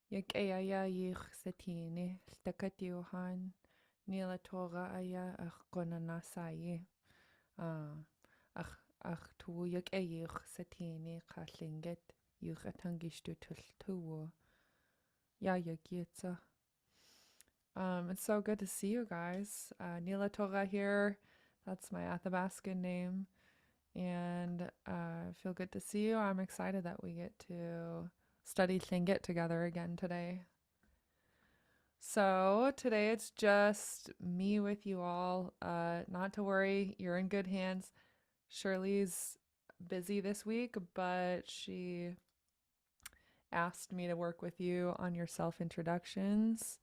Yak aya yich setini, stakat Johan, Nila Tora aya ach gonanasayi. Ach tu yak ayich setini katlingit, yuch atangistu tultuwo. Ya yakitsa. It's so good to see you guys. Nila Tora here. That's my Athabascan name. And I feel good to see you. I'm excited that we get to study Tlingit together again today. So today it's just me with you all. Not to worry, you're in good hands. Shirley's busy this week, but she asked me to work with you on your self introductions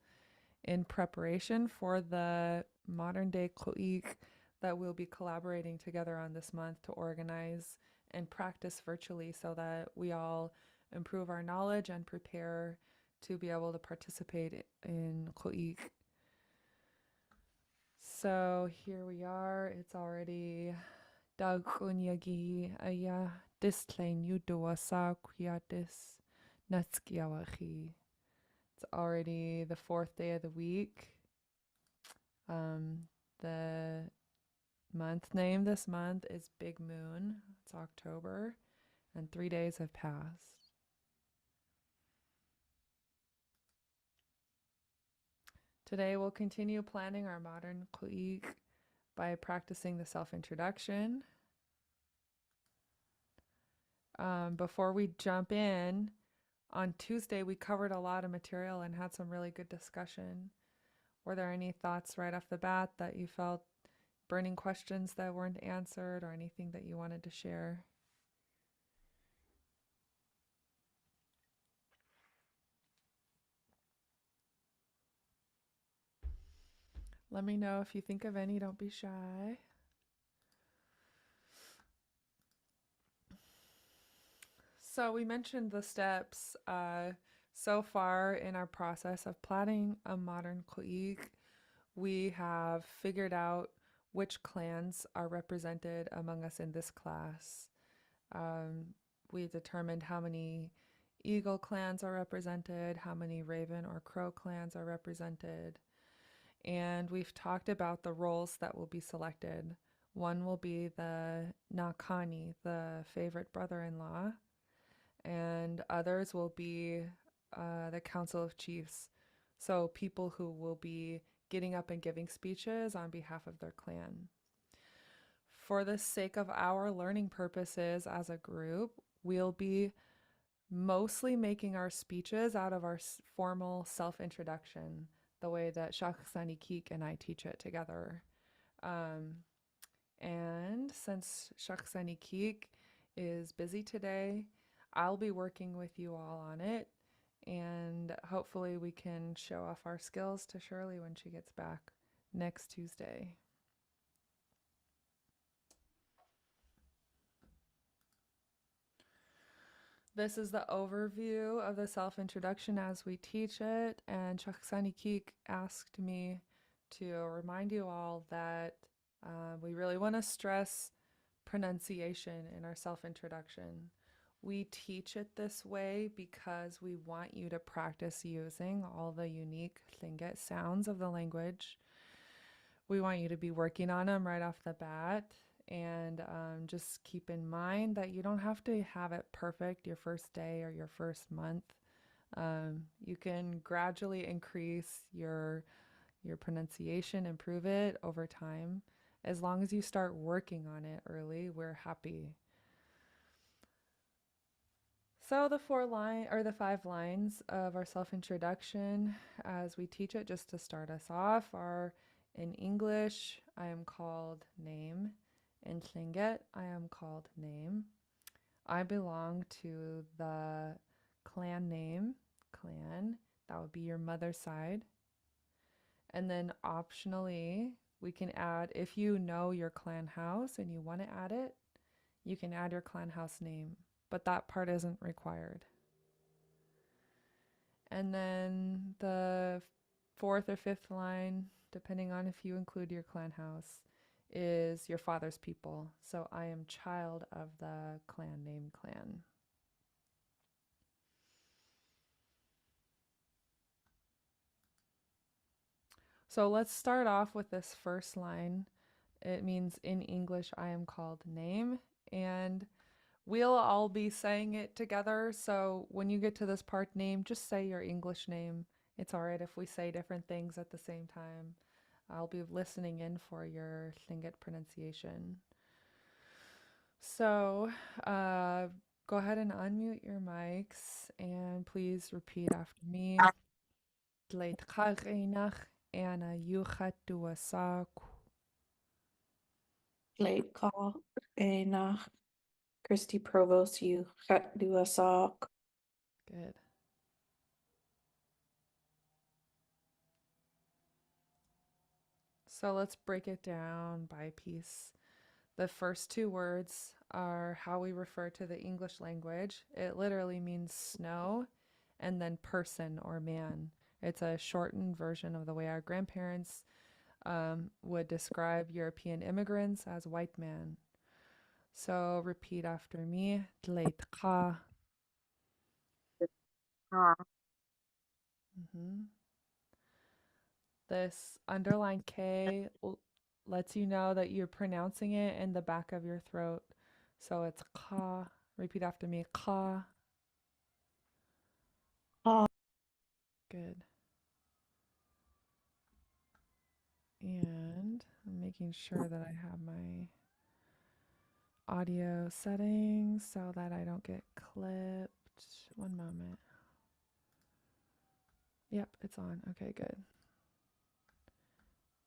in preparation for the modern day Ko'ik that we'll be collaborating together on this month to organize and practice virtually so that we all improve our knowledge and prepare to be able to participate in Ko'ik. So here we are. It's already Dagunyagi aya displain yudoasa kriatis natskiawachi. It's already the fourth day of the week. The month name this month is Big Moon. It's October, and 3 days have passed. Today we'll continue planning our modern Ku'ik by practicing the self-introduction. Before we jump in, on Tuesday we covered a lot of material and had some really good discussion. Were there any thoughts right off the bat that you felt burning questions that weren't answered or anything that you wanted to share? Let me know if you think of any. Don't be shy. So we mentioned the steps so far in our process of planning a modern Ko'ik. We have figured out which clans are represented among us in this class. We determined how many eagle clans are represented, how many raven or crow clans are represented, and we've talked about the roles that will be selected. One will be the Nakani, the favorite brother-in-law, and others will be the Council of Chiefs. So people who will be getting up and giving speeches on behalf of their clan. For the sake of our learning purposes as a group, we'll be mostly making our speeches out of our formal self-introduction, the way that Shakhsani Keek and I teach it together. Um, and since Shakhsani Keek is busy today, I'll be working with you all on it, and hopefully we can show off our skills to Shirley when she gets back next Tuesday. This is the overview of the self-introduction as we teach it, and Shakhsani Keek asked me to remind you all that we really want to stress pronunciation in our self-introduction. We teach it this way because we want you to practice using all the unique Tlingit sounds of the language. We want you to be working on them right off the bat. And just keep in mind that you don't have to have it perfect your first day or your first month. You can gradually increase your pronunciation, improve it over time. As long as you start working on it early, we're happy. So the 5 lines of our self-introduction as we teach it, just to start us off, are in English, I am called name. In Tlingit, I am called name. I belong to the clan name, clan. That would be your mother's side. And then optionally, we can add, if you know your clan house and you want to add it, you can add your clan house name, but that part isn't required. And then the 4th or 5th line, depending on if you include your clan house, is your father's people. So I am child of the clan name clan. So let's start off with this first line. It means in English, I am called name. And we'll all be saying it together. So when you get to this part name, just say your English name. It's all right if we say different things at the same time. I'll be listening in for your Lingit pronunciation. So uh, go ahead and unmute your mics and please repeat after me. Dleit chagrinach Anna yuchat duasak. Late call nach Christy Provost you do a sock. Good. So let's break it down by piece. The first two words are how we refer to the English language. It literally means snow and then person or man. It's a shortened version of the way our grandparents would describe European immigrants as white man. So repeat after me. Dleitcha. Mhm. This underlined K lets you know that you're pronouncing it in the back of your throat. So it's ka. Repeat after me. Ka. Good. And I'm making sure that I have my audio settings so that I don't get clipped. One moment. Yep, it's on. Okay, good.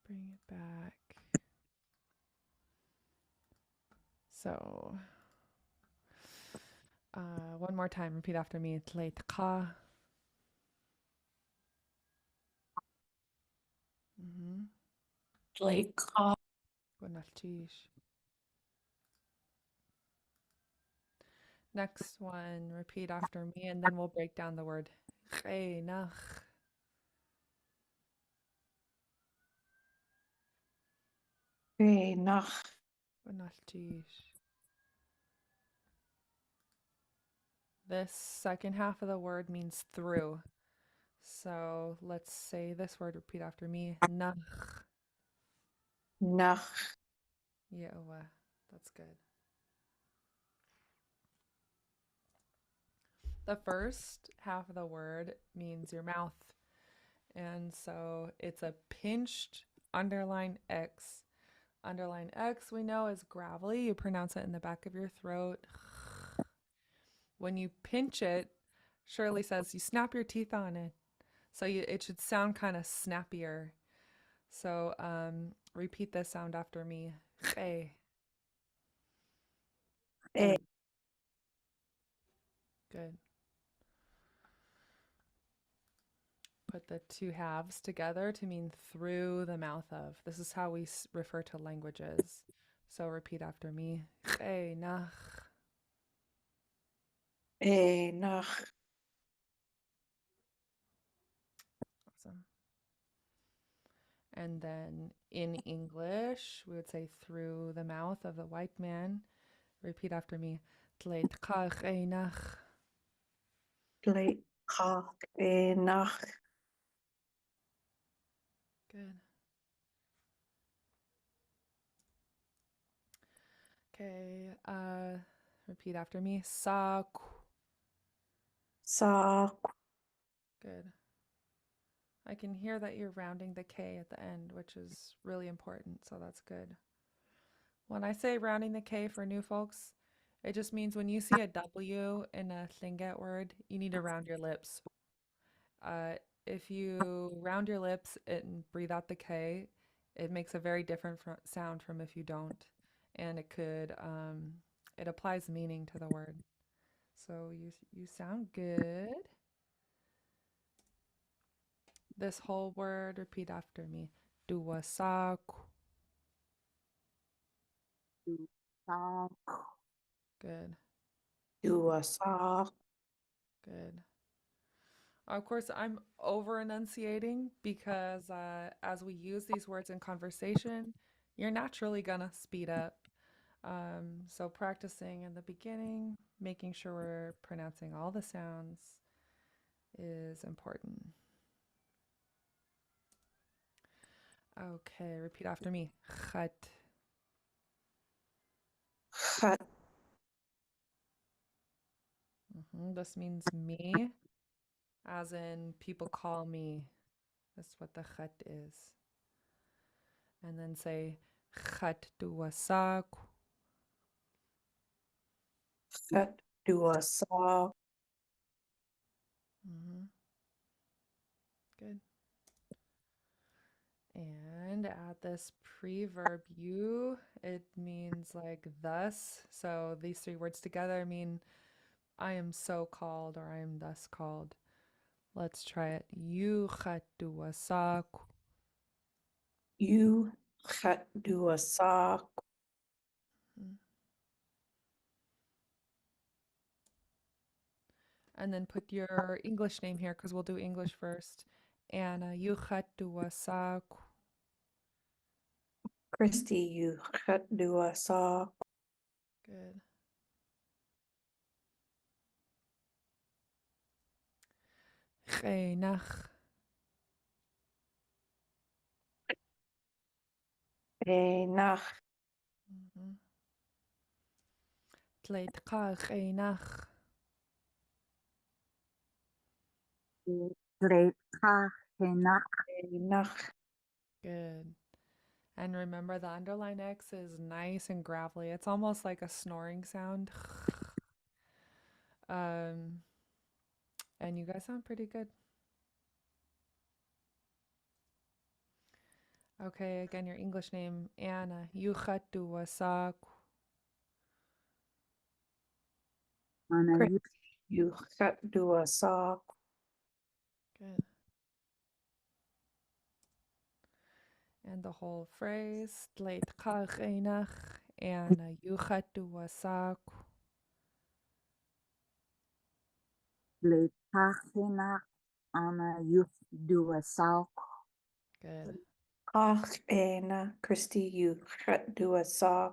Bring it back. So, one more time. Repeat after me. Tleitka. Mhm. Late call Gonalchish. Next one. Repeat after me, and then we'll break down the word. Nach. nach Gonalchish. This second half of the word means through. So let's say this word. Repeat after me. Nach. nach Yeah, that's good. The first half of the word means your mouth. And so it's a pinched underline X. Underline X we know is gravelly. You pronounce it in the back of your throat. When you pinch it, Shirley says you snap your teeth on it. So it should sound kind of snappier. So repeat this sound after me. Hey. eh, Good. Put the two halves together to mean through the mouth of. This is how we refer to languages. So repeat after me. Hey, nach. nach Awesome. And then in English, we would say through the mouth of the white man. Repeat after me. Tleit kach nach. late call nach Good. Okay. Repeat after me. Sa. sock Good. I can hear that you're rounding the K at the end, which is really important. So that's good. When I say rounding the K for new folks, it just means when you see a W in a Tlingit word, you need to round your lips. Uh, if you round your lips and breathe out the K, it makes a very different sound from if you don't. And it applies meaning to the word. So you sound good. This whole word, repeat after me. Duwasak. sock Good, do a sock good. Of course, I'm over enunciating because as we use these words in conversation, you're naturally gonna speed up. So practicing in the beginning, making sure we're pronouncing all the sounds is important. Okay, repeat after me. Chat. Chat. This means me, as in people call me. That's what the chat is. And then say chat duwasak. Chat. Dua saw. Good. And add this preverb you. It means like thus. So these three words together mean I am so called or I am thus called. Let's try it. You chat duwasak. You. Chat. Dua saw. And then put your English name here because we'll do English first. Anna, yuchat duwasak. Christy. You. Chat. Dua saw. Good. Geenach. Nach. Tleitka geenach. Lecha henach. Nach. Good. And remember the underline X is nice and gravelly. It's almost like a snoring sound. Um, and you guys sound pretty good. Okay, again, your English name, Anna. Yuchat duwasak. Ana Chris. You. Chat. Dua saw. Good. And the whole phrase, Tleitka geenach. Anna, yuchat duwasak. lecha henach. Ana yuf dua salk. Good. Ach. Christy. You. Chat. Dua saw.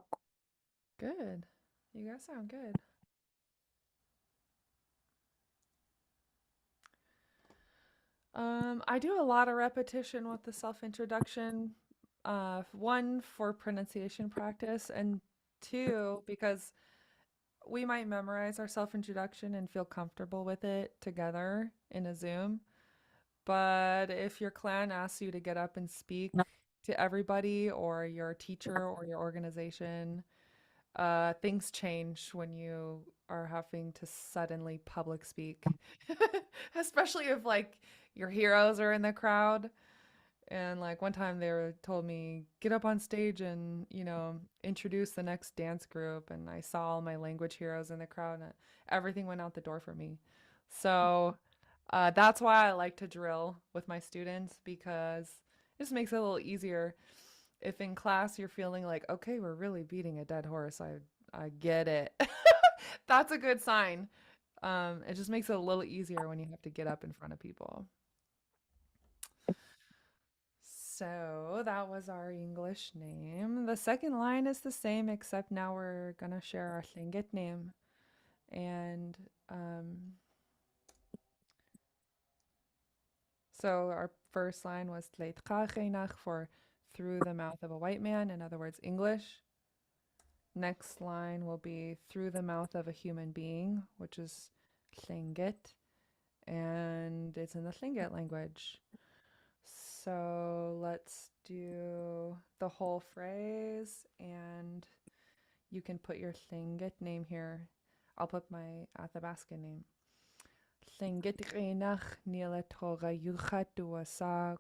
Good. You guys sound good. I do a lot of repetition with the self-introduction. One for pronunciation practice, and two because we might memorize our self-introduction and feel comfortable with it together in a Zoom. But if your clan asks you to get up and speak to everybody, or your teacher, or your organization, things change when you are having to suddenly public speak, especially if like your heroes are in the crowd. And like one time told me get up on stage and introduce the next dance group, and I saw all my language heroes in the crowd, and everything went out the door for me. So that's why I like to drill with my students, because it just makes it a little easier. If in class you're feeling like, okay, we're really beating a dead horse, I get it. That's a good sign. It just makes it a little easier when you have to get up in front of people. So that was our English name. The second line is the same, except now we're gonna share our Lingit name. And so our first line was Tleitcha for through the mouth of a white man, in other words, English. Next line will be through the mouth of a human being, which is Tlingit, and it's in the Tlingit language. So let's do the whole phrase, and you can put your Tlingit name here. I'll put my Athabascan name. Tlingit reinach nila toga yuchat duasak.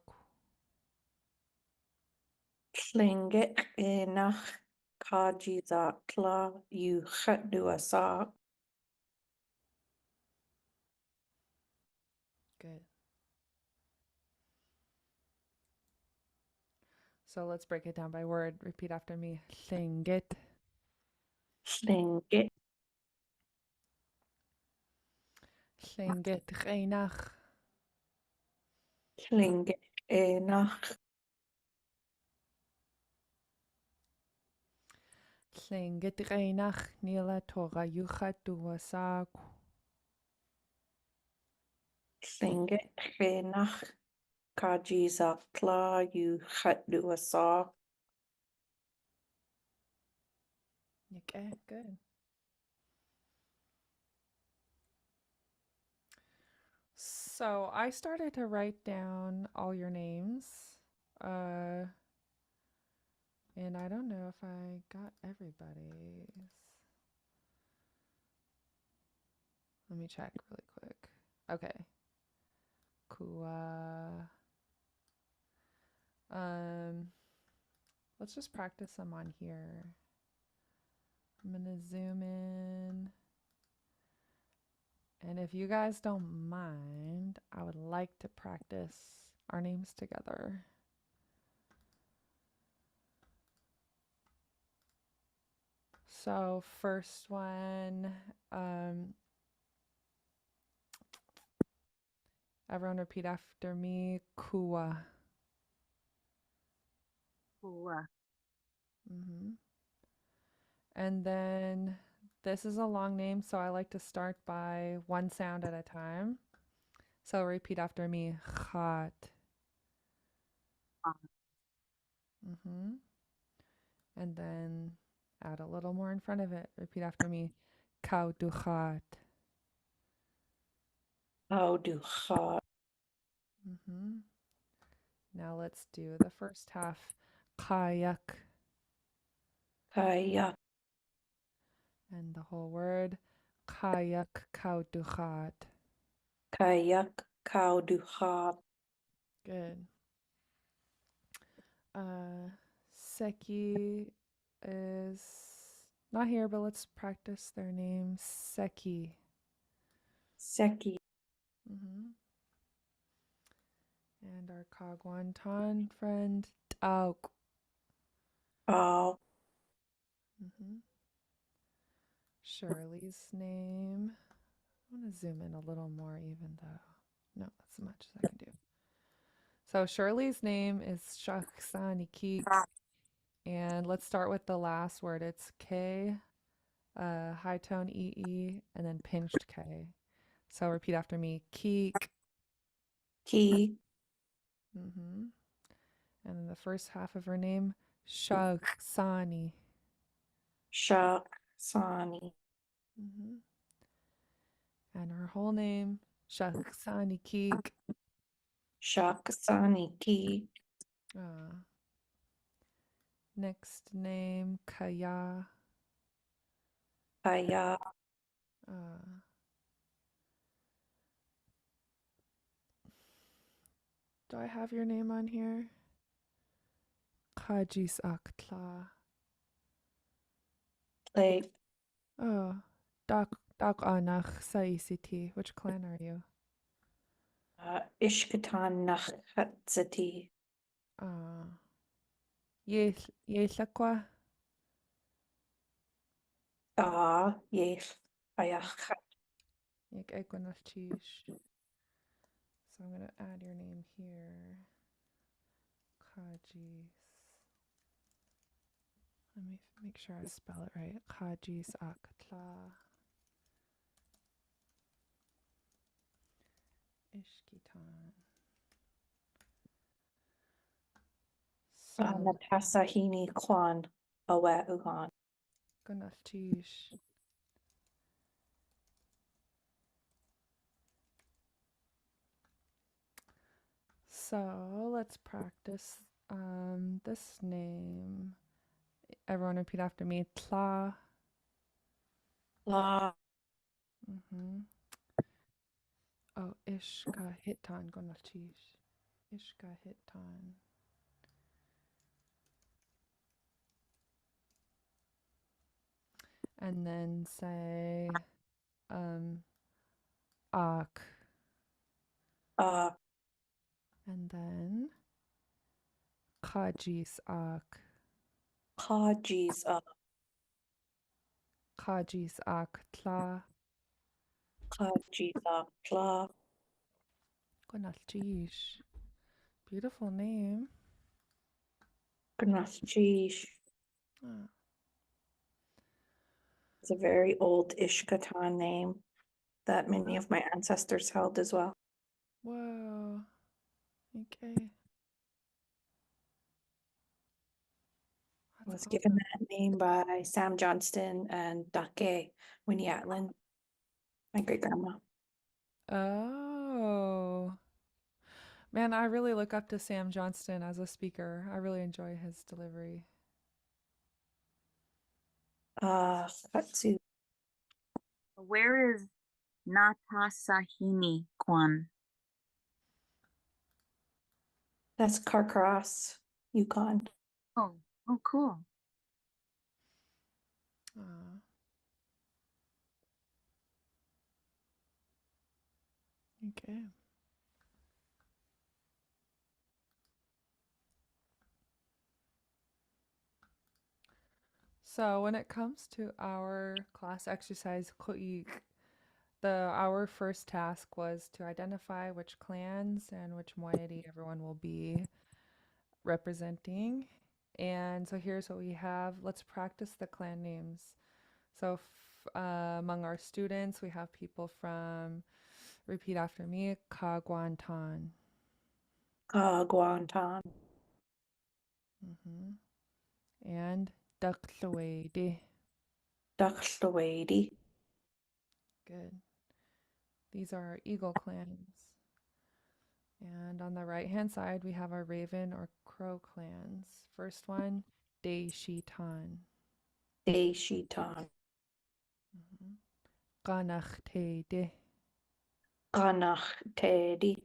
Tlingit. Nach. Kaji. Zakla. You. Chat. Dua saw. Good. So let's break it down by word. Repeat after me. Tlingit. Tlingit. Tlingit reinach. Tlingit. Nach. Tlingit reinach nila toga yuchat duasak. Tlingit. Nach. Kajizakla you Hatduasa. Okay, good. So I started to write down all your names. Uh, and I don't know if I got everybody's. Let me check really quick. Okay. Kua. Um, let's just practice them on here. I'm gonna zoom in. And if you guys don't mind, I would like to practice our names together. So first one, everyone repeat after me. Kua. Kua. Hmm. And then this is a long name, so I like to start by one sound at a time. So repeat after me. Khat. Ah, Hmm. And then add a little more in front of it. Repeat after me. Kauduchat. Auduchat. Hmm. Now let's do the first half. Kayak. Kayak. And the whole word. Kayak kauduchat. Kayak Kauduchat. Good. Seki is not here, but let's practice their name. Seki. Seki. Hmm. And our Kagwantan friend, Tauk. Au. Hmm. Shirley's name. I want to zoom in a little more, even though, no, that's as much as I can do. So Shirley's name is Shaksani Keek. And let's start with the last word. It's K, high tone EE, and then pinched K. So repeat after me. Keek. Ki. Hmm. And then the first half of her name, Shaksani. Shaksani. Hmm. And her whole name, Shaksani Keek. Shaksani Ki. Uh, next name, Kaya. Kayak. Uh, do I have your name on here? Kajis Aktla. Play. Oh, Dak Anach Saisiti. Which clan are you? Ishkatan Nachhatzati. Uh, Yeslakwa. Yes. Ayachat. Yek Equinalchish. So I'm going to add your name here. Kajis. Let me make sure I spell it right. Kajis Aktla. Ishkitan. So, Natasahini Kwan. Awa Uhan. Gunalchish. So let's practice this name. Everyone repeat after me. Tla. La. Oh, Ishka Hitan Gunalchish. Ishka Hitan. And then say Ak. Uh, And then Kajis Ak. Kajis. Kajis Ak Tla. Kajis. Kla. Gunalchish. Beautiful name. Gnaschish. Ah, It's a very old Ishkatan name that many of my ancestors held as well. whoa. Okay. That's Was given awesome. that name by Sam Johnston and Dake Winnie Atlin, my great grandma. Oh. Man, I really look up to Sam Johnston as a speaker. I really enjoy his delivery. Katsu, Where is Natasahini Kwan? that's Carcross, Yukon. Oh, oh, cool. Uh, okay. So when it comes to our class exercise, our first task was to identify which clans and which moiety everyone will be representing. And so here's what we have. Let's practice the clan names. So among our students, we have people from, repeat after me, Kagwantan. Guantan, Hmm. And Daklawede. Daxlawady, Good. These are our eagle clans. And on the right hand side, we have our raven or crow clans. First one, Deishitan. Deishitan, Mhm. Ganachtede. Ganach Tedi,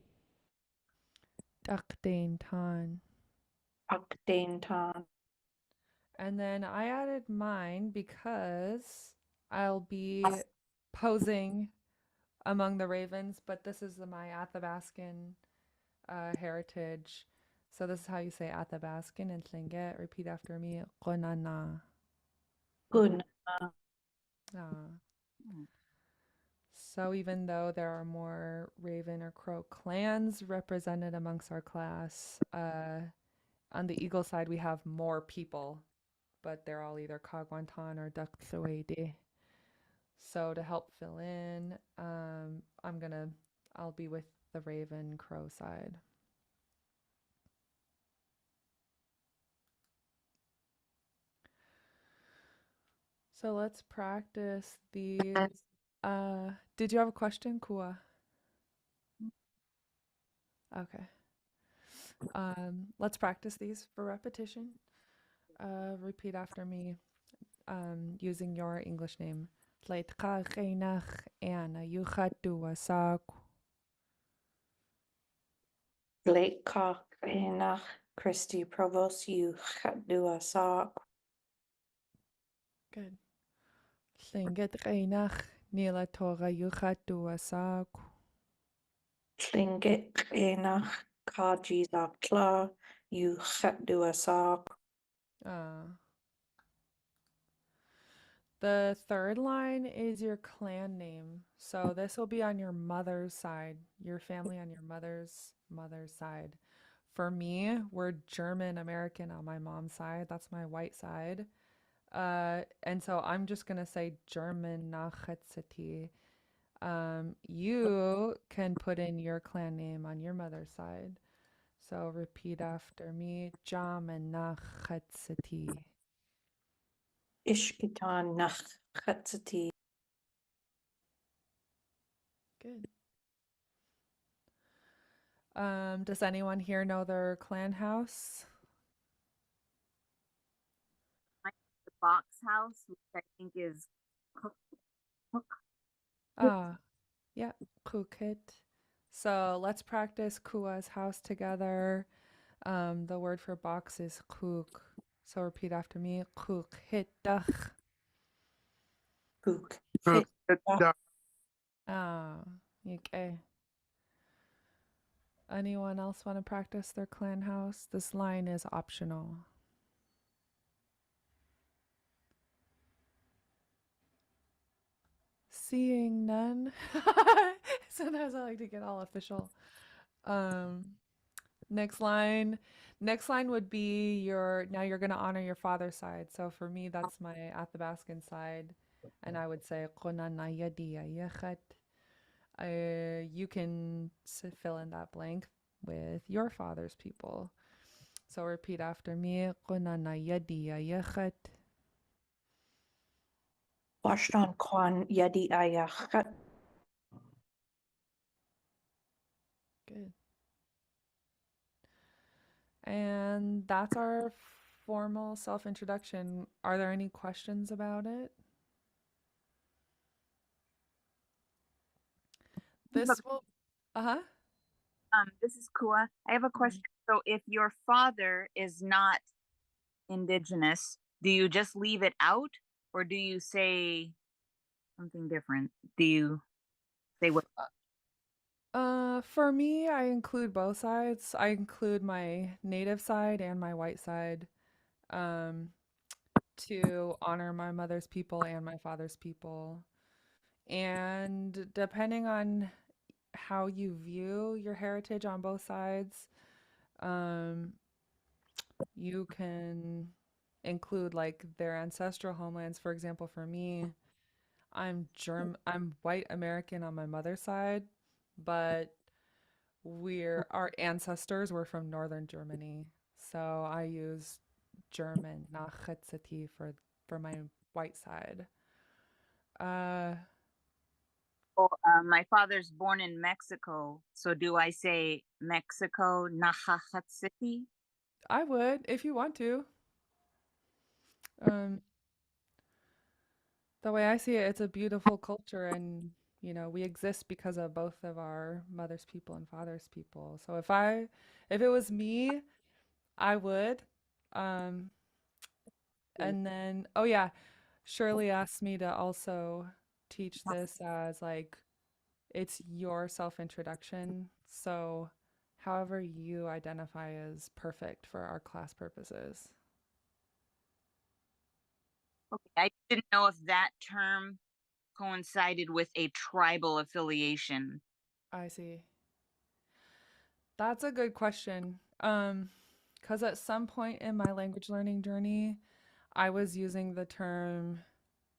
Dakdaintan. Akdaintan, And then I added mine because I'll be posing among the ravens, but this is my Athabascan heritage. So this is how you say Athabascan in Tlingit. Repeat after me. Qonana. Gun, Ah. Hmm. So even though there are more Raven or Crow clans represented amongst our class, on the Eagle side we have more people, but they're all either Kagwantan or Dakthawede. So to help fill in, I'll be with the Raven Crow side. So let's practice these. Did you have a question, Kua? Okay. Let's practice these for repetition. Repeat after me using your English name. Tleitqaqinach ana yuchatuasak. Blake Cock, Enach, Christy Provost, you Dua Sock, Good. Lingit qinach nila toga yuchatuasak. Tlingit, Enach, Kaji Zakla, you Dua Sock, Uh, the third line is your clan name. So this will be on your mother's side, your family on your mother's side. For me, we're German American on my mom's side. That's my white side. And so I'm just gonna say German Nachetseti. You can put in your clan name on your mother's side. So repeat after me, German Nachetseti. Ishkitan, Nach, Chatzati, Good. Does anyone here know their clan house? The box house, which I think is cook, cook. Ah, yeah, Kukit. So let's practice Kua's house together. The word for box is kuk. So repeat after me. Kuk hitach. Hook, Hit, Ah, okay. Anyone else want to practice their clan house? This line is optional. Seeing none. Sometimes I like to get all official. Um, next line. Next line would be now you're gonna honor your father's side. So for me, that's my Athabascan side. And I would say "Qonana yadi yachet." You can fill in that blank. with your father's people. So repeat after me. Qunana yadi ayachat. Washtan Kwan Yadi Ayachat. Good. And that's our formal self introduction. Are there any questions about it? This will, uh huh. This is Kua. I have a question. So if your father is not indigenous, do you just leave it out or do you say something different? Do you say what? For me, I include both sides. I include my native side and my white side, um, to honor my mother's people and my father's people. And depending on how you view your heritage on both sides, um, you can include like their ancestral homelands. For example, for me, I'm white American on my mother's side, but our ancestors were from northern Germany. So I use German, Nachritzati, for my white side. Uh, Oh, my father's born in Mexico. So do I say Mexico, Nahahat City? I would if you want to. Um, the way I see it, it's a beautiful culture, and we exist because of both of our mother's people and father's people. So if it was me, I would. Um, and then, oh yeah, Shirley asked me to also teach this as like it's your self-introduction. So however you identify is perfect for our class purposes. Okay, I didn't know if that term coincided with a tribal affiliation. I see. That's a good question. Because at some point in my language learning journey, I was using the term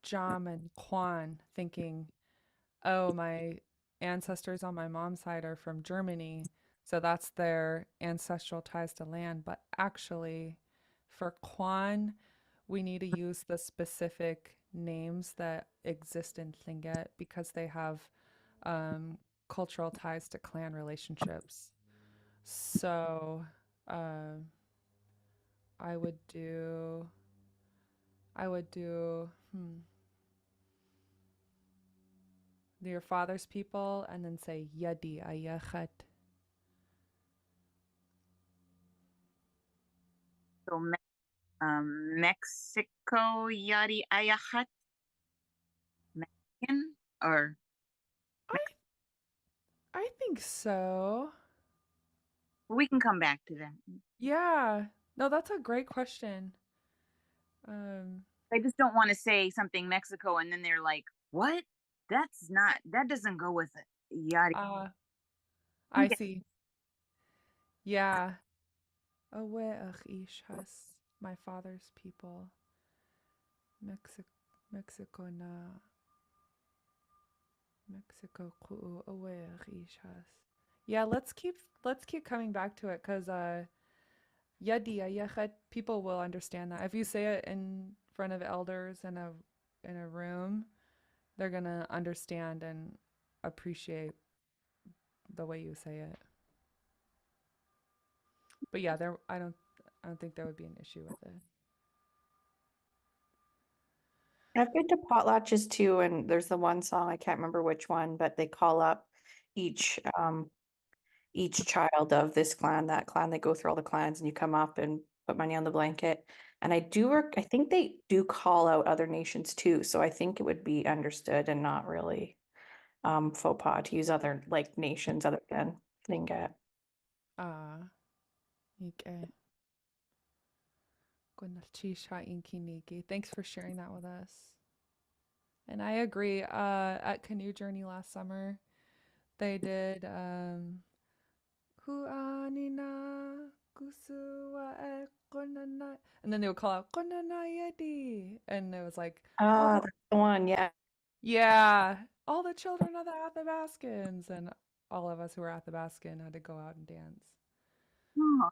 Jam and Kwan, thinking, oh, my ancestors on my mom's side are from Germany, so that's their ancestral ties to land. But actually, for Kwan, we need to use the specific names that exist in Tlingit because they have um, cultural ties to clan relationships. So uh, I would do, your father's people and then say Yadi Ayachat. So Mexico, Yari Ayahat, Mexican, or I I think so. we can come back to that. Yeah. No, that's a great question. Um, I just don't want to say something Mexico and then they're like, "What? That doesn't go with it." Yada. uh, I see. Yeah. Awe ishas, my father's people. Mexico, Mexico na Mexico ku'u awe ishas. Yeah, let's keep coming back to it because yadi ayachat, people will understand that. If you say it in front of elders in a room, they're gonna understand and appreciate the way you say it. But yeah, I don't think there would be an issue with it. I've been to potlatches too, and there's the one song, I can't remember which one, but they call up each each child of this clan, that clan. They go through all the clans and you come up and put money on the blanket. And I think they do call out other nations too. So I think it would be understood and not really faux pas to use other like nations other than Lingit. Ah, ike. Gunalchisha inkiniki. Thanks for sharing that with us. And I agree. At Canoe Journey last summer, they did Huanina Kusua e Konana, and then they would call out Konana Yeti, and it was like all Ah, the that's the one, yeah. yeah, all the children of the Athabascans, and all of us who were at the Baskin had to go out and dance. Oh,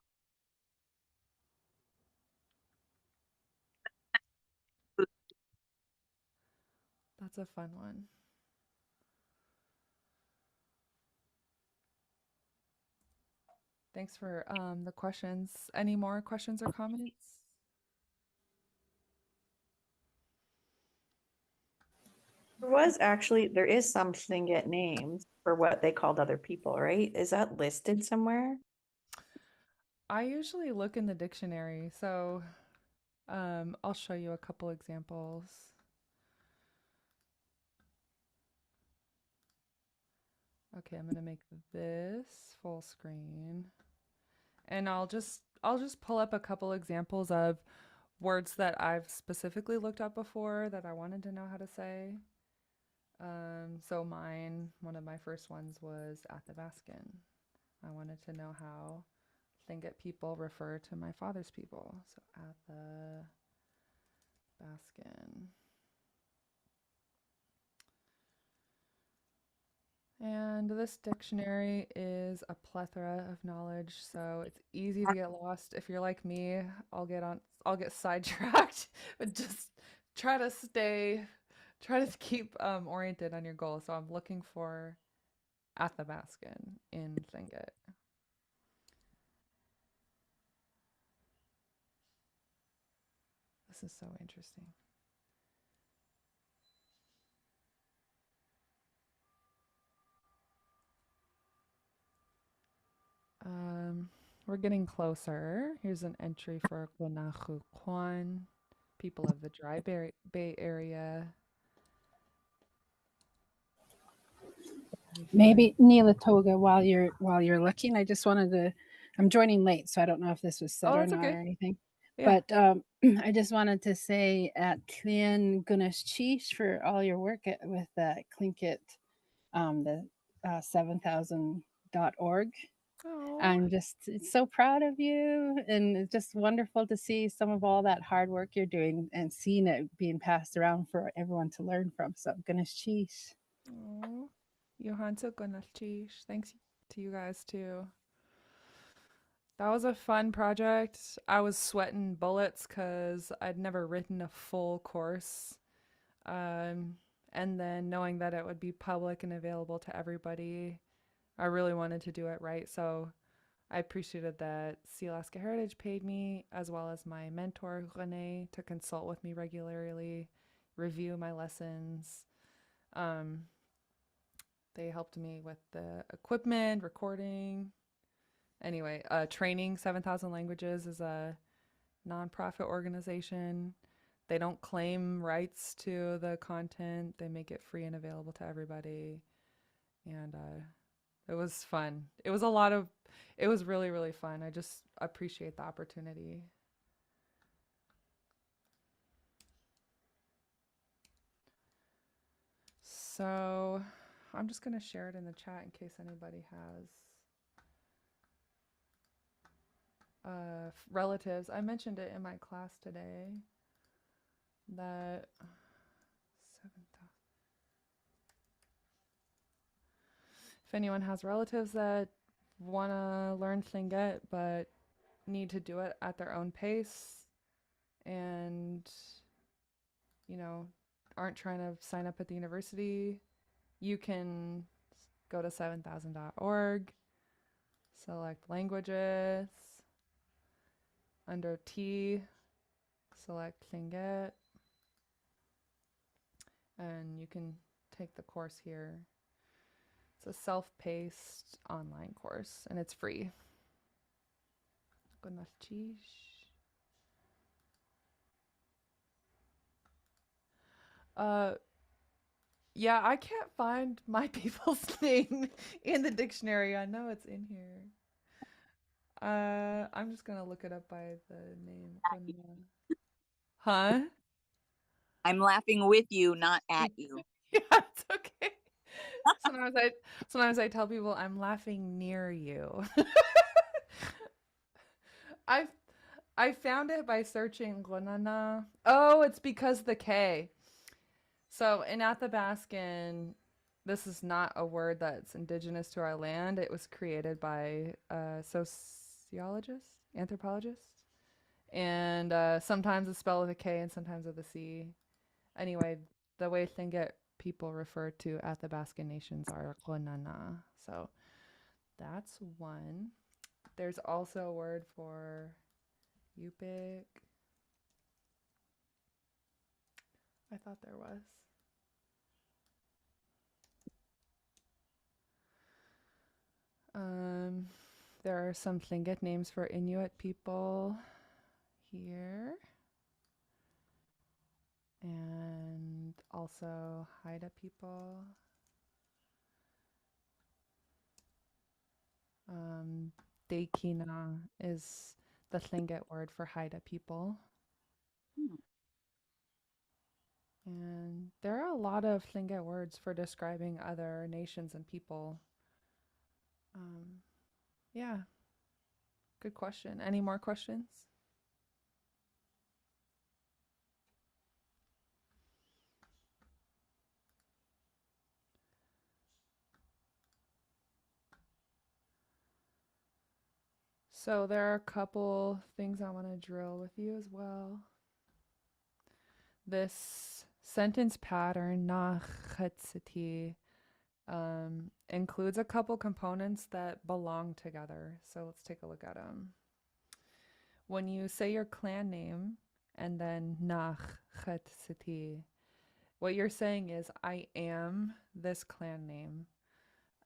That's a fun one. Thanks for the questions. Any more questions or comments? There is some Tlingit names for what they called other people, right? Is that listed somewhere? I usually look in the dictionary, so I'll show you a couple examples. Okay, I'm gonna make this full screen, and I'll just pull up a couple examples of words that I've specifically looked up before that I wanted to know how to say. So one of my first ones was Athabaskan. I wanted to know how Tlingit people refer to my father's people. So Athabaskan. And this dictionary is a plethora of knowledge, so it's easy to get lost. If you're like me, I'll get sidetracked, but just try to try to keep oriented on your goal. So I'm looking for Athabaskan in Tlingit. This is so interesting. Um, we're getting closer. Here's an entry for Guanajuato, people of the Dry Bay Area. Let me find. Maybe Neelatoga, while you're looking, I just wanted to. I'm joining late, so I don't know if this was said Oh, or that's not okay. or anything. Yeah. But I just wanted to say at Clean Gunas Chish for all your work with Clinkit, the 7000.org. Oh, I'm just so proud of you, and it's just wonderful to see some of all that hard work you're doing and seeing it being passed around for everyone to learn from. So Gunas Chish. oh. Johansa Gunalchish. Thanks to you guys too. That was a fun project. I was sweating bullets because I'd never written a full course. Um, and then knowing that it would be public and available to everybody, I really wanted to do it right. So I appreciated that Sea Alaska Heritage paid me, as well as my mentor, Renee, to consult with me regularly, review my lessons. Um, they helped me with the equipment, recording. Anyway, training 7,000 Languages is a nonprofit organization. They don't claim rights to the content, they make it free and available to everybody. And it was fun. It was really, really fun. I just appreciate the opportunity. So I'm just going to share it in the chat in case anybody has relatives. I mentioned it in my class today that 7,000. If anyone has relatives that want to learn Tlingit but need to do it at their own pace and, you know, aren't trying to sign up at the university, you can go to 7000.org, select languages, under T, select Tlingit, and you can take the course here. It's a self-paced online course and it's free. Uh, yeah, I can't find my people's name in the dictionary. I know it's in here. I'm just gonna look it up by the name. Huh? I'm laughing with you, not at you. Yeah, it's okay. Sometimes I sometimes I tell people I'm laughing near you. I I found it by searching Guanana. Oh, it's because the K. So in Athabaskan, this is not a word that's indigenous to our land. It was created by sociologists, anthropologists, and sometimes it's spelled with a K and sometimes with a C. Anyway, the way Tlingit people refer to Athabascan nations are Konana. So that's one. There's also a word for Yupik. I thought there was. Um, there are some Tlingit names for Inuit people here. And also Haida people. Dekina is the Tlingit word for Haida people. Hmm. And there are a lot of Tlingit words for describing other nations and people. Yeah, good question. Any more questions? So there are a couple things I want to drill with you as well. This sentence pattern, nachatsiti, includes a couple components that belong together. So let's take a look at them. When you say your clan name and then nachatsiti, what you're saying is, I am this clan name.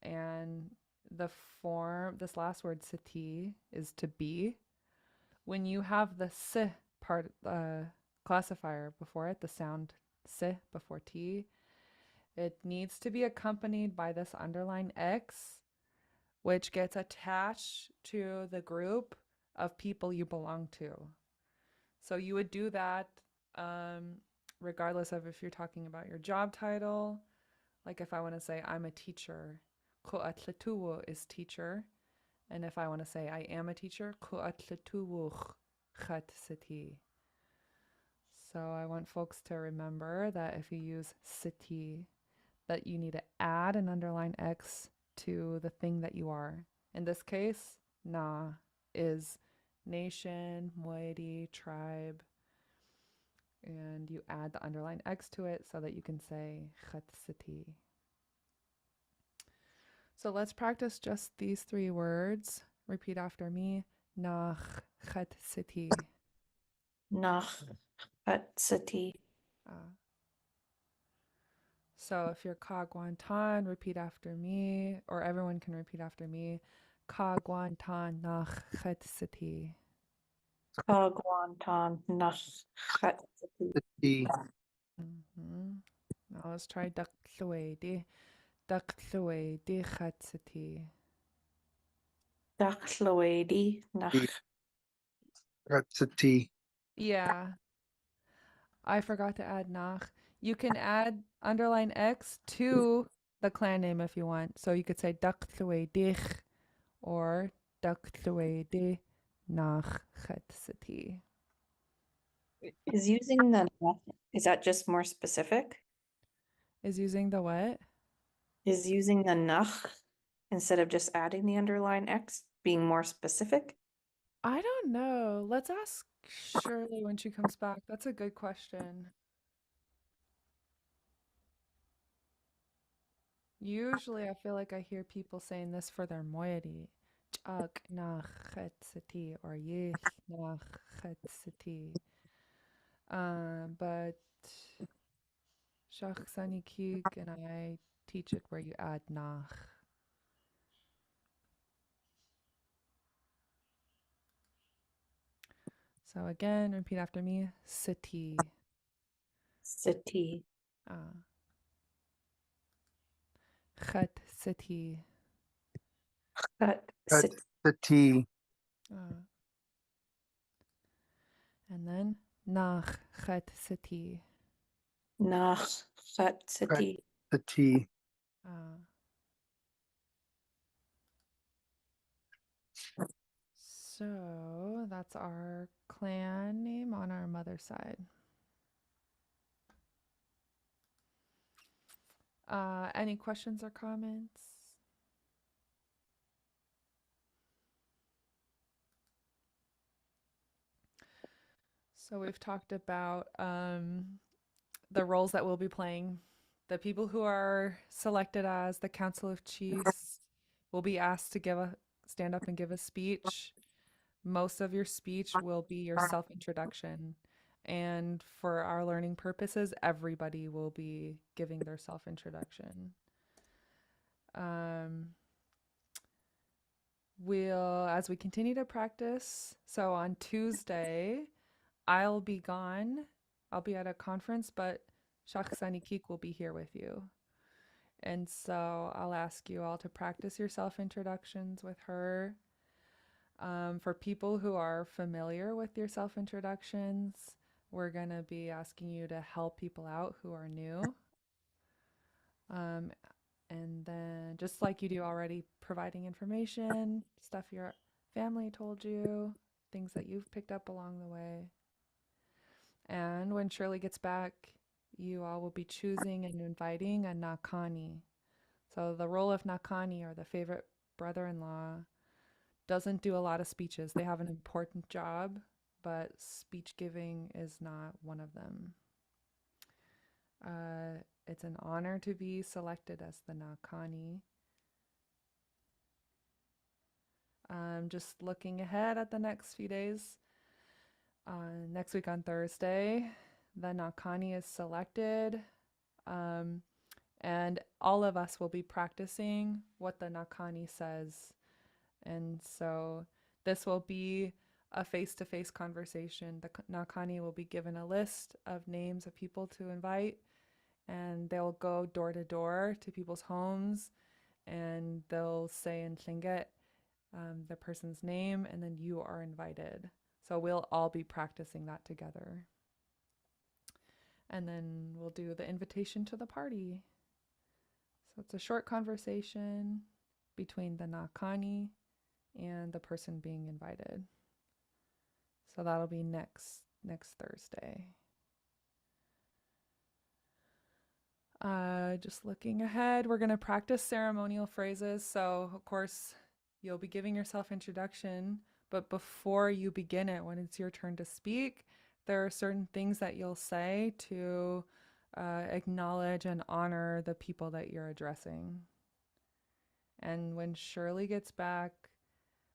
And the form, this last word, sati, is to be. When you have the s part classifier before it, the sound s before t, it needs to be accompanied by this underline x, which gets attached to the group of people you belong to. So you would do that regardless of if you're talking about your job title. Like if I want to say I'm a teacher, ku'atlatuwu is teacher. And if I want to say I am a teacher, ku'atlatuwuch chat-siti. So I want folks to remember that if you use siti, that you need to add an underline X to the thing that you are. In this case, na is nation, moiety, tribe, and you add the underline X to it so that you can say chat-siti. So let's practice just these three words. Repeat after me. Nach chat-siti. Nachatsati. So if you're Kagwantan, repeat after me, or everyone can repeat after me. Kagwantan nach chat-siti. Kagwantan nachatsati. T. Now let's try Daktluedi. Daktluedi chat-siti. Dachloedi T. That's a T. Yeah, I forgot to add nach. You can add underline X to the clan name if you want. So you could say Daktluedich or Daktluedi nach chat-siti. is using the nach, is that just more specific? Is using the what? Is using the nach instead of just adding the underline X being more specific? I don't know. Let's ask Shirley when she comes back. That's a good question. Usually, I feel like I hear people saying this for their moiety. Chak nach chet-siti or yich nach chet-siti. But Shach Sani Kik and I teach it where you add nach. So again, repeat after me. Siti. Sati. Chet-siti. Cut. That's the T. And then nach chet-siti. Nachatsati. The T. So that's our clan name on our mother's side. Any questions or comments? So we've talked about the roles that we'll be playing. The people who are selected as the Council of Chiefs will be asked to stand up and give a speech. Most of your speech will be your self-introduction. And for our learning purposes, everybody will be giving their self-introduction. As we continue to practice, so on Tuesday, I'll be gone. I'll be at a conference, but Shakhsani Keek will be here with you. And so I'll ask you all to practice your self-introductions with her. For people who are familiar with your self-introductions, we're going to be asking you to help people out who are new. And then, just like you do already, providing information, stuff your family told you, things that you've picked up along the way. And when Shirley gets back, you all will be choosing and inviting a Nakani. So the role of Nakani, or the favorite brother-in-law, doesn't do a lot of speeches. They have an important job, but speech giving is not one of them. It's an honor to be selected as the Nakani. Just looking ahead at the next few days. Next week on Thursday, the Nakani is selected. And all of us will be practicing what the Nakani says. And so this will be a face-to-face conversation. The Nakani will be given a list of names of people to invite, and they'll go door to door to people's homes, and they'll say in Lingit the person's name, and then you are invited. So we'll all be practicing that together. And then we'll do the invitation to the party. So it's a short conversation between the Nakani and the person being invited. So that'll be next Thursday. Just looking ahead, we're going to practice ceremonial phrases. So, of course, you'll be giving yourself introduction, but before you begin it, when it's your turn to speak, there are certain things that you'll say to acknowledge and honor the people that you're addressing. And when Shirley gets back,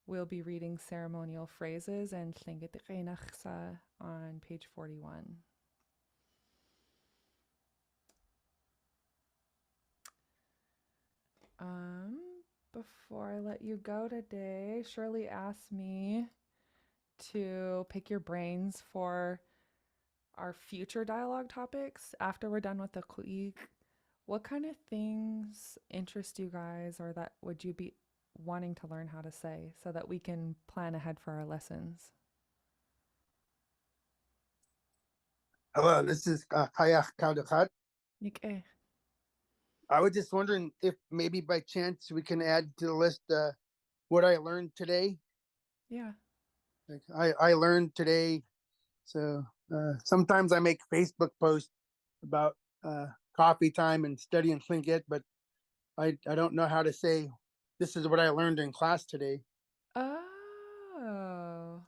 we'll be reading ceremonial phrases and Lingit Class on page 41. Before I let you go today, Shirley asked me to pick your brains for our future dialogue topics after we're done with the Kuik. What kind of things interest you guys, or that would you be wanting to learn how to say so that we can plan ahead for our lessons? Hello, this is Hayach Kaudakat. Okay. I was just wondering if maybe by chance we can add to the list what I learned today. Yeah. Like I learned today, so sometimes I make Facebook posts about coffee time and studying Tlingit, but I don't know how to say this is what I learned in class today. Oh.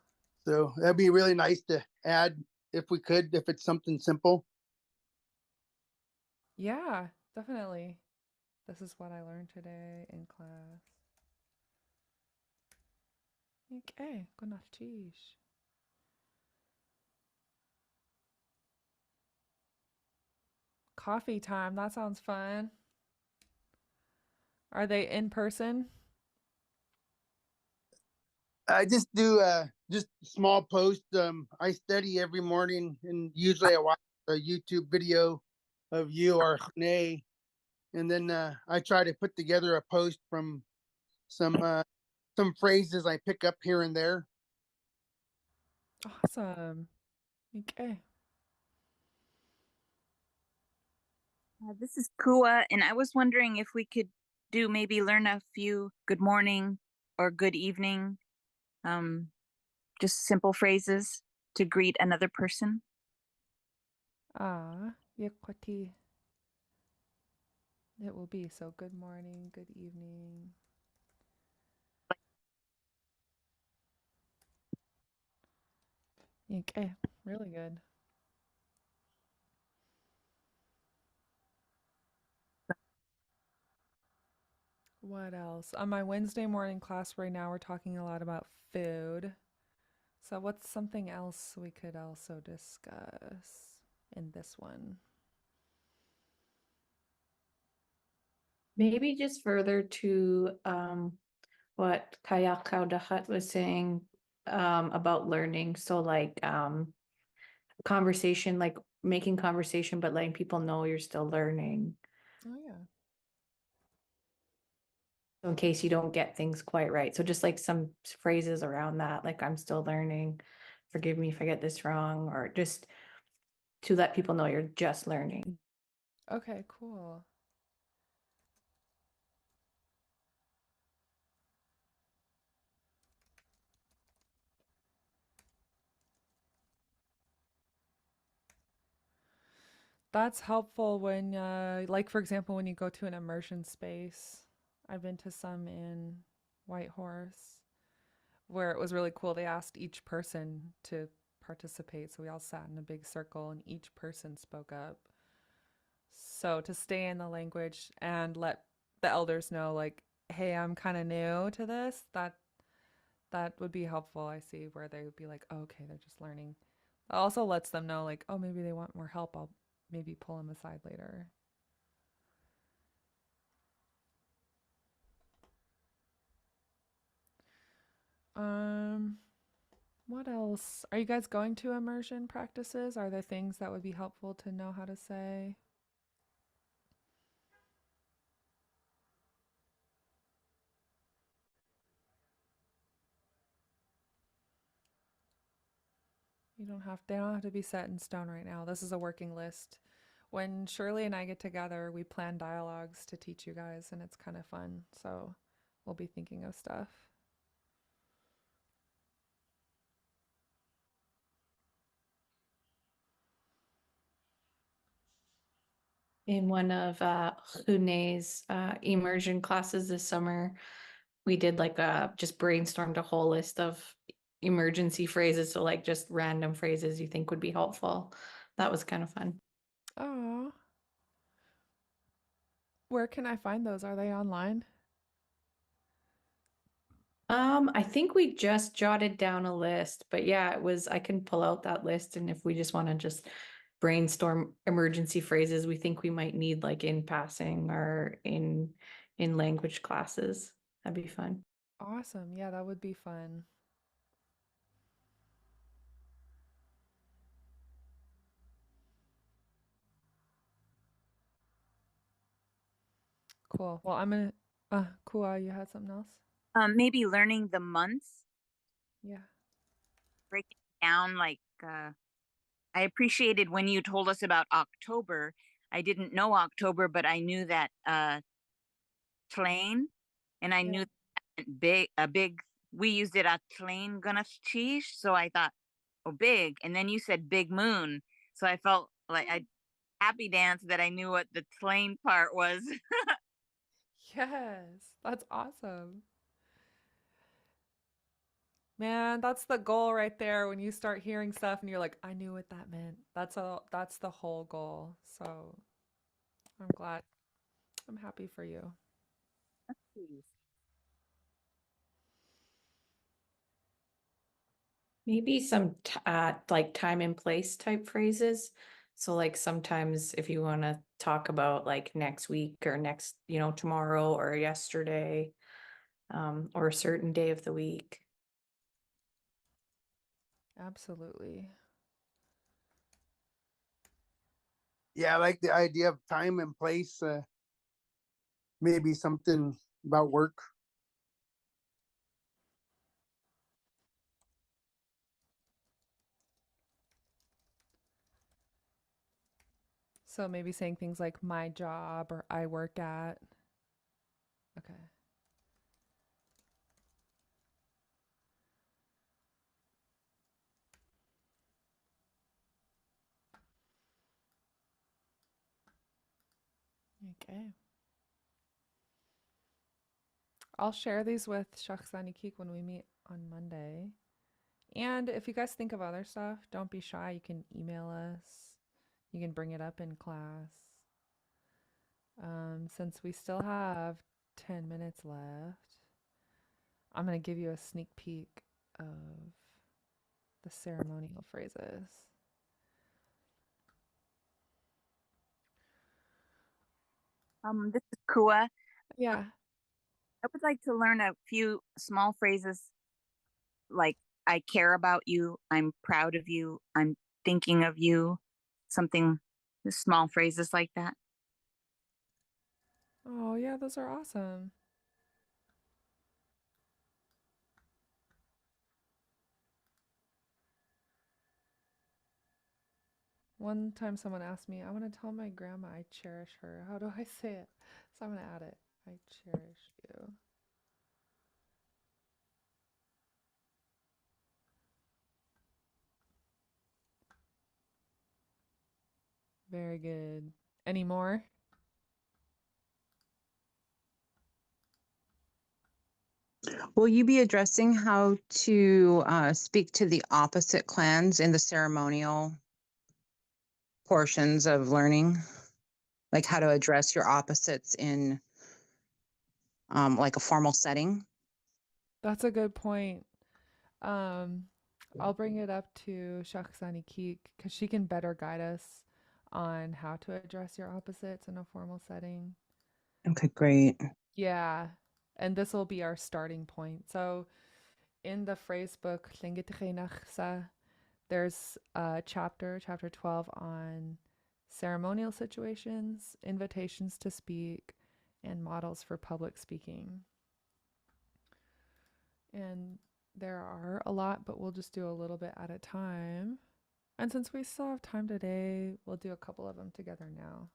So that'd be really nice to add if we could, if it's something simple. Yeah, definitely. This is what I learned today in class. Okay, good cheese. Coffee time, that sounds fun. Are they in person? I just do just small posts. I study every morning, and usually I watch a YouTube video of you or Hne, and then I try to put together a post from some phrases I pick up here and there. Awesome. Okay. This is Kua, and I was wondering if we could maybe learn a few good morning or good evening, just simple phrases to greet another person. Yakwati. It will be. So good morning, good evening. Okay, really good. What else? On my Wednesday morning class right now, we're talking a lot about food. So what's something else we could also discuss in this one? Maybe just further to what Kaya Kaudahat was saying about learning. So like conversation, like making conversation, but letting people know you're still learning. Oh yeah. So in case you don't get things quite right. So just like some phrases around that, like I'm still learning. Forgive me if I get this wrong, or just to let people know you're just learning. Okay, cool. That's helpful when, like, for example, when you go to an immersion space. I've been to some in Whitehorse where it was really cool. They asked each person to participate. So we all sat in a big circle and each person spoke up. So to stay in the language and let the elders know, like, hey, I'm kind of new to this, that would be helpful. I see where they would be like, oh, okay, they're just learning. It also lets them know, like, oh, maybe they want more help. I'll maybe pull them aside later. Um, what else? Are you guys going to immersion practices? Are there things that would be helpful to know how to say? They don't have to be set in stone right now. This is a working list. When Shirley and I get together, we plan dialogues to teach you guys, and it's kind of fun. So we'll be thinking of stuff. In one of Hune's immersion classes this summer, we did like just brainstormed a whole list of emergency phrases. So like just random phrases you think would be helpful. That was kind of fun. Oh, where can I find those? Are they online? I think we just jotted down a list, but yeah, I can pull out that list, and if we just want to just brainstorm emergency phrases we think we might need like in passing or in language classes, that'd be fun. Awesome. Yeah, that would be fun. Cool. Well, I'm gonna. Cool. You had something else? Maybe learning the months, Yeah. breaking it down. Like, I appreciated when you told us about October. I didn't know October, but I knew that Tlain, and I Yeah. knew that meant big, a big. We used it at Tlain Gunachish, so I thought, oh, big. And then you said big moon, so I felt like I happy dance that I knew what the Tlain part was. Yes, that's awesome. Man, that's the goal right there when you start hearing stuff and you're like, I knew what that meant. That's the whole goal. So, I'm glad. I'm happy for you. Maybe some like time and place type phrases. So like sometimes if you want to talk about like next week or next, tomorrow or yesterday, or a certain day of the week. Absolutely. Yeah, I like the idea of time and place. Maybe something about work. So maybe saying things like my job or I work at. Okay. Okay. I'll share these with Shakhsani Keek when we meet on Monday. And if you guys think of other stuff, don't be shy. You can email us. You can bring it up in class. Since we still have 10 minutes left, I'm going to give you a sneak peek of the ceremonial phrases. This is Kua. Yeah. I would like to learn a few small phrases like I care about you, I'm proud of you, I'm thinking of you, something, small phrases like that. Oh, yeah, those are awesome. One time someone asked me, I want to tell my grandma I cherish her. How do I say it? So I'm going to add it. I cherish you. Very good. Any more? Will you be addressing how to speak to the opposite clans in the ceremonial portions of learning? Like how to address your opposites in like a formal setting? That's a good point. Um, I'll bring it up to Shakhsani Keek because she can better guide us on how to address your opposites in a formal setting. Okay, great. Yeah, and this will be our starting point. So in the phrase book, Lingit Class, there's a chapter 12 on ceremonial situations, invitations to speak, and models for public speaking. And there are a lot, but we'll just do a little bit at a time. And since we still have time today, we'll do a couple of them together now.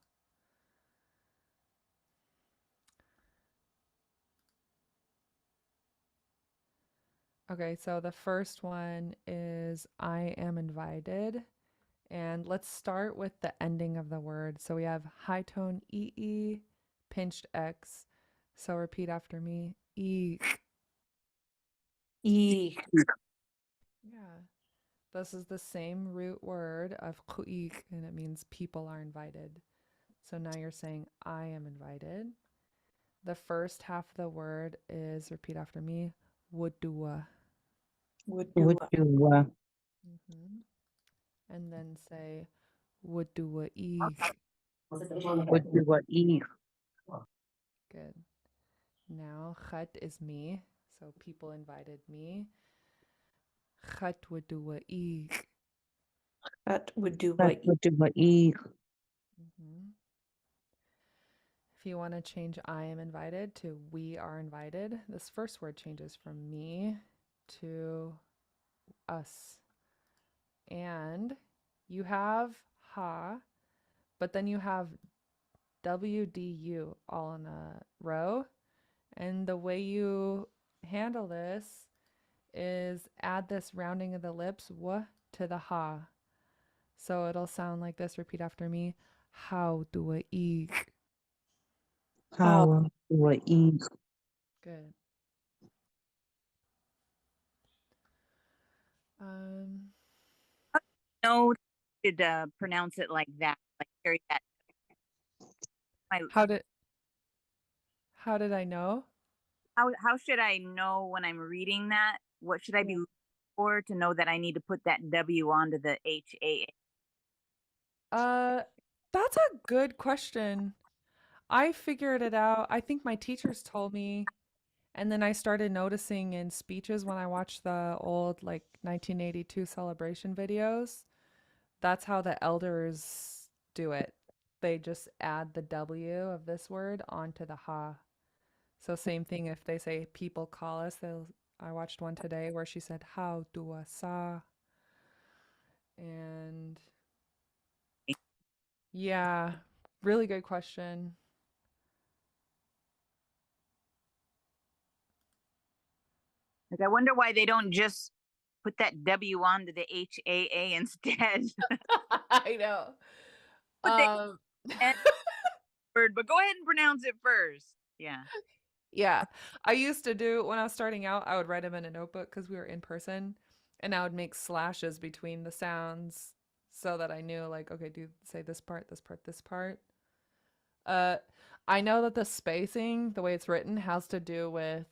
Okay, so the first one is I am invited. And let's start with the ending of the word. So we have high tone EE, pinched X. So repeat after me. E. E. Yeah. This is the same root word of ku'ik, and it means people are invited. So now you're saying I am invited. The first half of the word is repeat after me. Wudua. Would Would do. you And then say Wudua E. would you eat? Good. Now Chat is me. So people invited me. Chat Wudua E. That would do That what would you eat? If you want to change I am invited to we are invited, this first word changes from me to us. And you have ha, but then you have WDU all in a row. And the way you handle this is add this rounding of the lips w to the ha. So it'll sound like this. Repeat after me. How do I eat? How do I eat? Good. Um, No, should pronounce it like that, like carry that. My, how did I know? how should I know when I'm reading that? What should I be looking for to know that I need to put that W onto the HAA? That's a good question. I figured it out. I think my teachers told me, and then I started noticing in speeches when I watched the old like 1982 celebration videos. That's how the elders do it. They just add the W of this word onto the ha. So same thing if they say people call us, they'll I watched one today where she said how do I sa and yeah, really good question. Like, I wonder why they don't just put that W onto the HAA instead. I know. Put the Um N word, but go ahead and pronounce it first. Yeah. Yeah. I used to do when I was starting out, I would write them in a notebook because we were in person, and I would make slashes between the sounds so that I knew like, okay, do say this part, this part, this part. Uh I know that the spacing, the way it's written, has to do with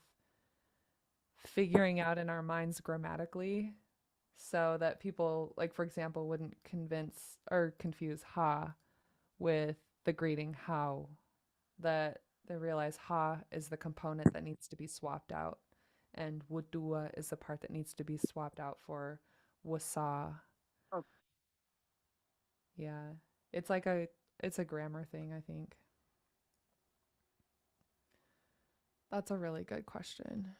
figuring out in our minds grammatically so that people, like for example, wouldn't convince or confuse ha with the greeting how, that they realize ha is the component that needs to be swapped out and wudua is the part that needs to be swapped out for wasa. Oh, Yeah. It's like a grammar thing, I think. That's a really good question.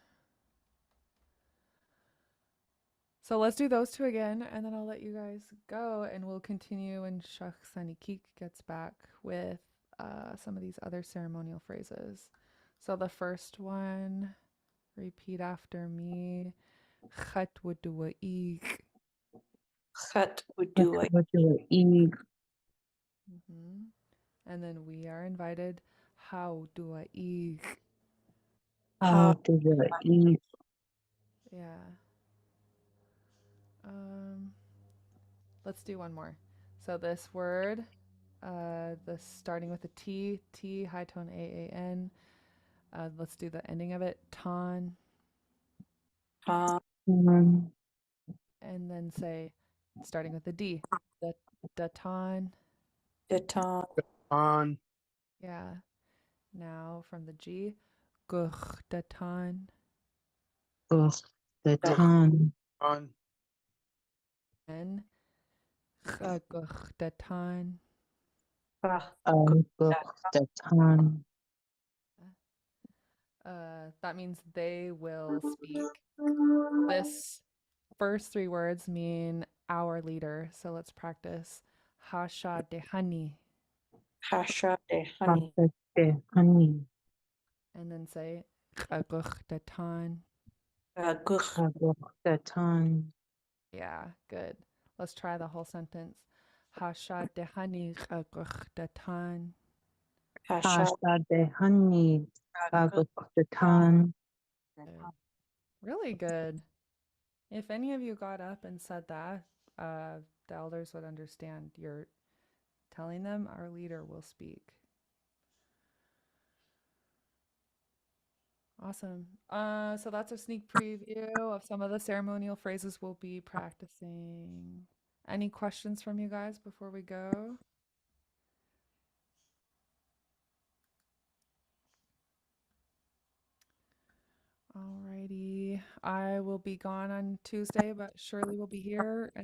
So let's do those two again, and then I'll let you guys go, and we'll continue when Shaksanikik gets back with some of these other ceremonial phrases. So the first one, repeat after me. Chatwuduaik. Chet would do it. Mm-hmm. And then we are invited. How do I eat? How Yeah. Um, let's do one more. So this word, the starting with a T, T, high tone AAN. Let's do the ending of it, ton, Tom and then say, starting with a D, the ton. the Tom On. Yeah. Now from the G, guch the ton, the On. N, guch the ton. That means they will speak. This first three words mean our leader. So let's practice. Hasha dehani. Hasha de honey. And then say chaguch datan. Guch Yeah, good. Let's try the whole sentence. Hasha dehani chaguch datan. Hasha Good. Really good. If any of you got up and said that, the elders would understand. You're telling them our leader will speak. Awesome. So that's a sneak preview of some of the ceremonial phrases we'll be practicing. Any questions from you guys before we go? Alrighty. I will be gone on Tuesday, but Shirley will be here, and then